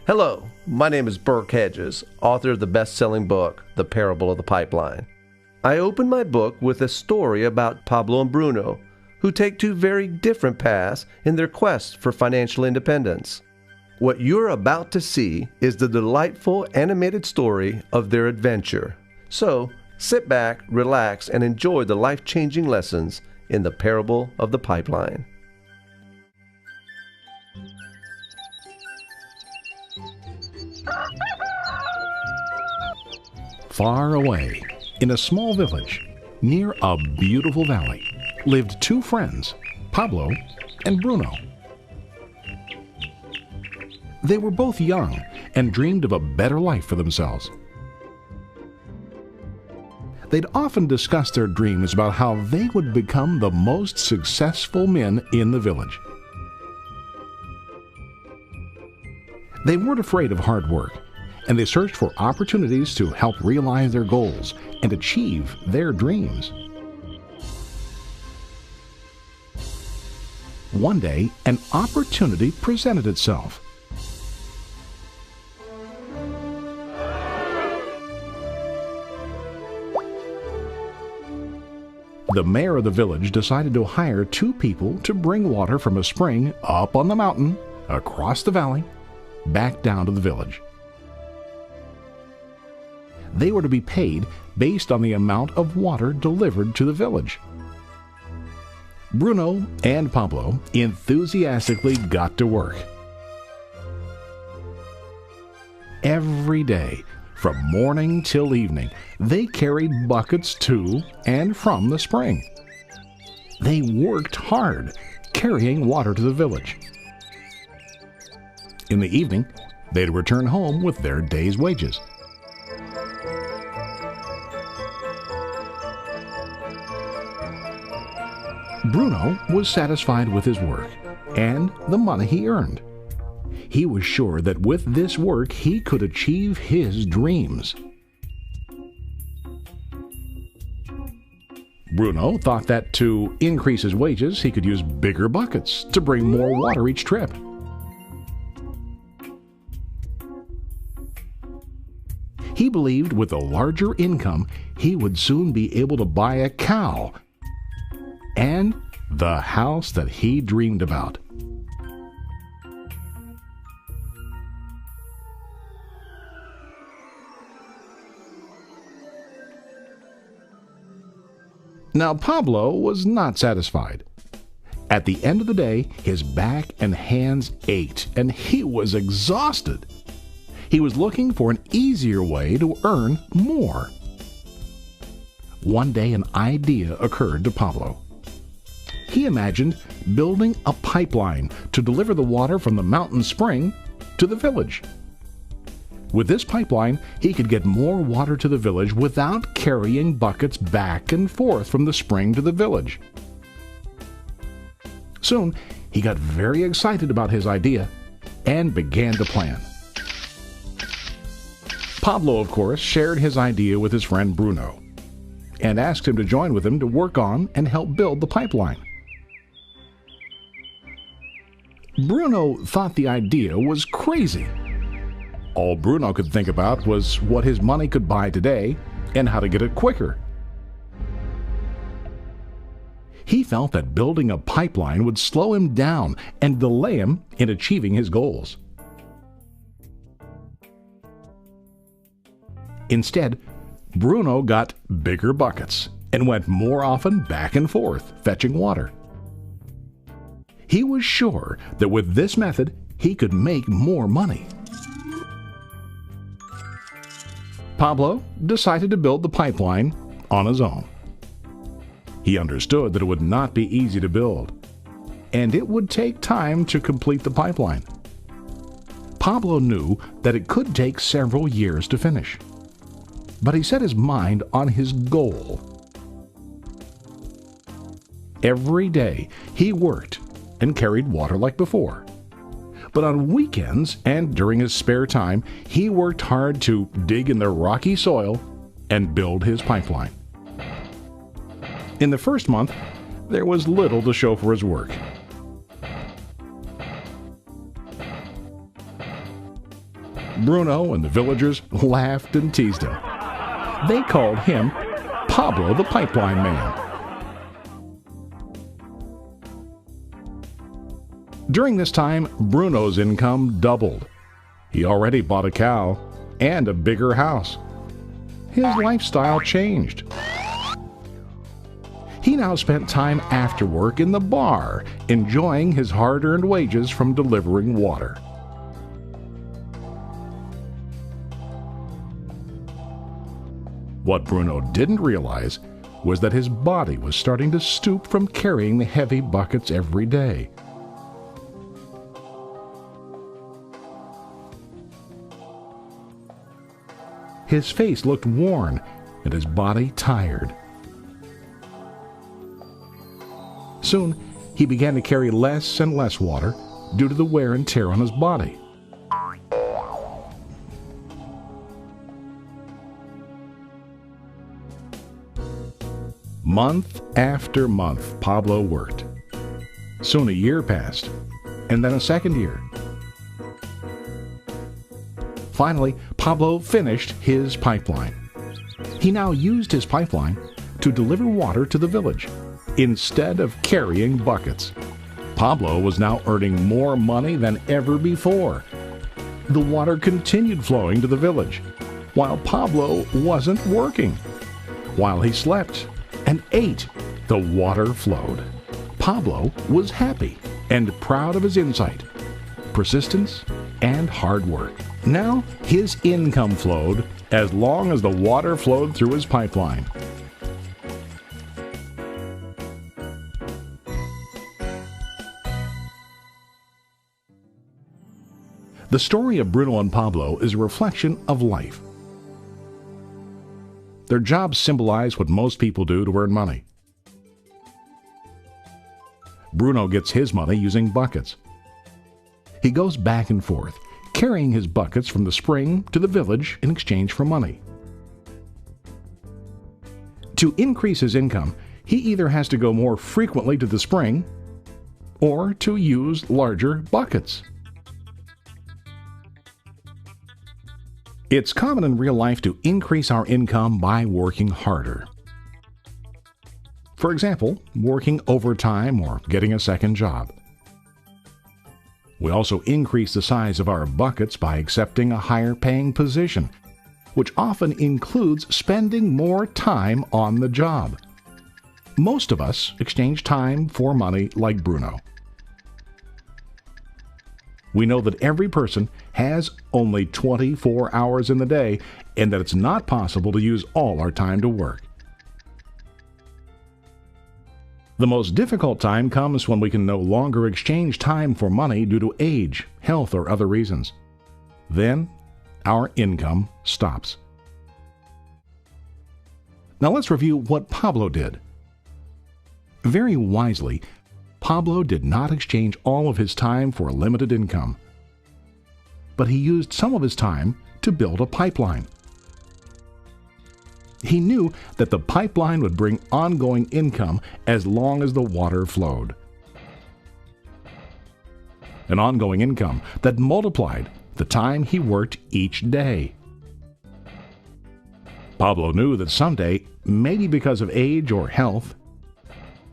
Hello, my name is Burke Hedges, author of the best-selling book, The Parable of the Pipeline. I open my book with a story about Pablo and Bruno, who take two very different paths in their quest for financial independence. What you're about to see is the delightful animated story of their adventure. So, sit back, relax, and enjoy the life-changing lessons in The Parable of the Pipeline. Far away, in a small village, near a beautiful valley, lived two friends, Pablo and Bruno. They were both young and dreamed of a better life for themselves. They'd often discussed their dreams about how they would become the most successful men in the village. They weren't afraid of hard work, and they searched for opportunities to help realize their goals and achieve their dreams. One day, an opportunity presented itself. The mayor of the village decided to hire two people to bring water from a spring up on the mountain, across the valley, back down to the village. They were to be paid based on the amount of water delivered to the village. Bruno and Pablo enthusiastically got to work. Every day, from morning till evening, they carried buckets to and from the spring. They worked hard, carrying water to the village. In the evening, they'd return home with their day's wages. Bruno was satisfied with his work and the money he earned. He was sure that with this work he could achieve his dreams. Bruno thought that to increase his wages he could use bigger buckets to bring more water each trip. He believed with a larger income he would soon be able to buy a cow and the house that he dreamed about. Now Pablo was not satisfied. At the end of the day, his back and hands ached, and he was exhausted. He was looking for an easier way to earn more. One day an idea occurred to Pablo. He imagined building a pipeline to deliver the water from the mountain spring to the village. With this pipeline, he could get more water to the village without carrying buckets back and forth from the spring to the village. Soon, he got very excited about his idea and began to plan. Pablo, of course, shared his idea with his friend Bruno and asked him to join with him to work on and help build the pipeline. Bruno thought the idea was crazy. All Bruno could think about was what his money could buy today and how to get it quicker. He felt that building a pipeline would slow him down and delay him in achieving his goals. Instead, Bruno got bigger buckets and went more often back and forth, fetching water. He was sure that with this method, he could make more money. Pablo decided to build the pipeline on his own. He understood that it would not be easy to build, and it would take time to complete the pipeline. Pablo knew that it could take several years to finish, but he set his mind on his goal. Every day he worked and carried water like before. But on weekends and during his spare time, he worked hard to dig in the rocky soil and build his pipeline. In the first month, there was little to show for his work. Bruno and the villagers laughed and teased him. They called him Pablo the Pipeline Man. During this time, Bruno's income doubled. He already bought a cow and a bigger house. His lifestyle changed. He now spent time after work in the bar, enjoying his hard-earned wages from delivering water. What Bruno didn't realize was that his body was starting to stoop from carrying the heavy buckets every day. His face looked worn and his body tired. Soon, he began to carry less and less water due to the wear and tear on his body. Month after month, Pablo worked. Soon a year passed, and then a second year. Finally, Pablo finished his pipeline. He now used his pipeline to deliver water to the village instead of carrying buckets. Pablo was now earning more money than ever before. The water continued flowing to the village, while Pablo wasn't working. While he slept and ate, the water flowed. Pablo was happy and proud of his insight, persistence, and hard work. Now his income flowed as long as the water flowed through his pipeline. The story of Bruno and Pablo is a reflection of life. Their jobs symbolize what most people do to earn money. Bruno gets his money using buckets. He goes back and forth, carrying his buckets from the spring to the village in exchange for money. To increase his income, he either has to go more frequently to the spring or to use larger buckets. It's common in real life to increase our income by working harder. For example, working overtime or getting a second job. We also increase the size of our buckets by accepting a higher paying position, which often includes spending more time on the job. Most of us exchange time for money like Bruno. We know that every person has only 24 hours in the day and that it's not possible to use all our time to work. The most difficult time comes when we can no longer exchange time for money due to age, health, or other reasons. Then, our income stops. Now let's review what Pablo did. Very wisely, Pablo did not exchange all of his time for a limited income, but he used some of his time to build a pipeline. He knew that the pipeline would bring ongoing income as long as the water flowed. An ongoing income that multiplied the time he worked each day. Pablo knew that someday, maybe because of age or health,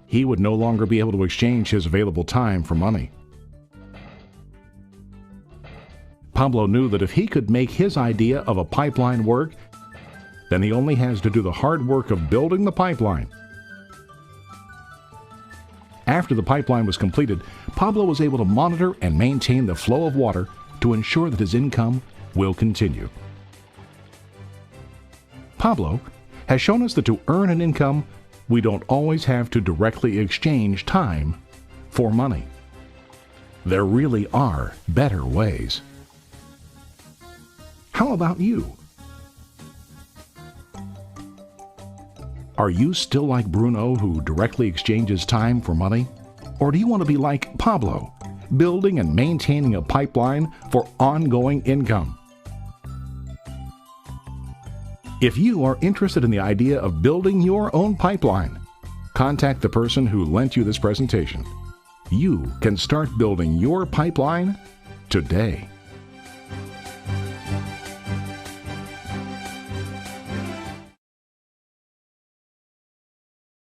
he would no longer be able to exchange his available time for money. Pablo knew that if he could make his idea of a pipeline work, then he only has to do the hard work of building the pipeline. After the pipeline was completed, Pablo was able to monitor and maintain the flow of water to ensure that his income will continue. Pablo has shown us that to earn an income, we don't always have to directly exchange time for money. There really are better ways. How about you? Are you still like Bruno, who directly exchanges time for money? Or do you want to be like Pablo, building and maintaining a pipeline for ongoing income? If you are interested in the idea of building your own pipeline, contact the person who lent you this presentation. You can start building your pipeline today.